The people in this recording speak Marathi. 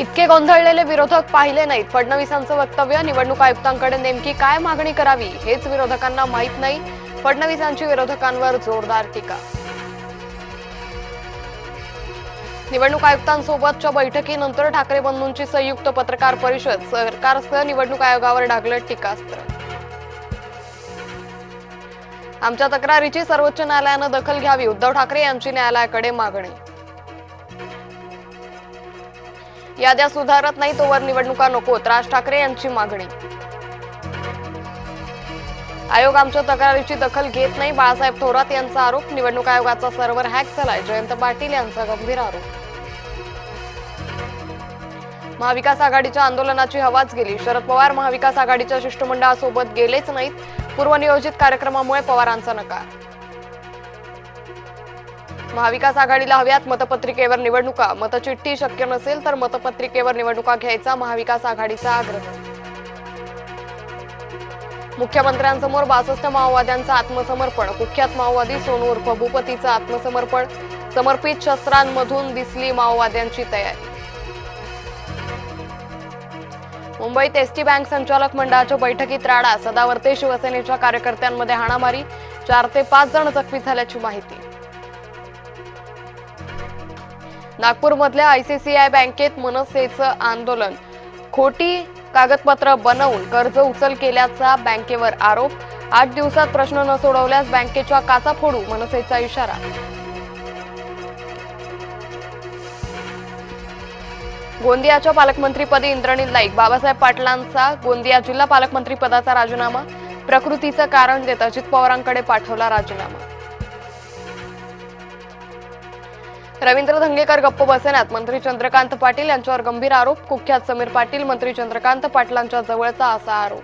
इतके गोंधळलेले विरोधक पाहिले नाहीत. फडणवीसांचं वक्तव्य. निवडणूक आयुक्तांकडे नेमकी काय मागणी करावी हेच विरोधकांना माहीत नाही. फडणवीसांची विरोधकांवर जोरदार टीका. निवडणूक आयुक्तांसोबतच्या बैठकीनंतर ठाकरे बंधूंची संयुक्त पत्रकार परिषद. सरकारसह निवडणूक आयोगावर डागलं टीकास्त्र. आमच्या तक्रारीची सर्वोच्च न्यायालयानं दखल घ्यावी. उद्धव ठाकरे यांची न्यायालयाकडे मागणी. याद्या सुधारत नाही तोवर निवडणुका नकोत. राज ठाकरे यांची मागणी. आयोग आमच्या तक्रारीची दखल घेत नाही. बाळासाहेब थोरात यांचा आरोप. निवडणूक आयोगाचा सर्व्हर हॅक झालाय. जयंत पाटील यांचा गंभीर आरोप. महाविकास आघाडीच्या आंदोलनाची हवाच गेली. शरद पवार महाविकास आघाडीच्या शिष्टमंडळासोबत गेलेच नाहीत. पूर्वनियोजित कार्यक्रमामुळे पवारांचा नकार. महाविकास आघाडीला हव्यात मतपत्रिकेवर निवडणुका. मतचिठ्ठी शक्य नसेल तर मतपत्रिकेवर निवडणुका घ्यायचा महाविकास आघाडीचा आग्रह. मुख्यमंत्र्यांसमोर 62 माओवाद्यांचं आत्मसमर्पण. कुख्यात माओवादी सोनू उर्फ भूपतीचं आत्मसमर्पण. समर्पित शस्त्रांमधून दिसली माओवाद्यांची तयारी. मुंबईत एसटी बँक संचालक मंडळाच्या बैठकीत राडा. सदावर्ते शिवसेनेच्या कार्यकर्त्यांमध्ये हाणामारी. 4 ते 5 जण जखमी झाल्याची माहिती. नागपूरमधल्या आयसीसीआय बँकेत मनसेचं आंदोलन. खोटी कागदपत्र बनवून कर्ज उचल केल्याचा बँकेवर आरोप. 8 दिवसात प्रश्न न सोडवल्यास बँकेच्या काचा फोडू. मनसेचा इशारा. गोंदियाच्या पालकमंत्रीपदी इंद्रनील नाईक. बाबासाहेब पाटलांचा गोंदिया जिल्हा पालकमंत्री पदाचा राजीनामा. प्रकृतीचं कारण देत अजित पवारांकडे पाठवला राजीनामा. रवींद्र धंगेकर गप्प बसेनात. मंत्री चंद्रकांत पाटील यांच्यावर गंभीर आरोप. कुख्यात समीर पाटील मंत्री चंद्रकांत पाटलांच्या जवळचा असा आरोप.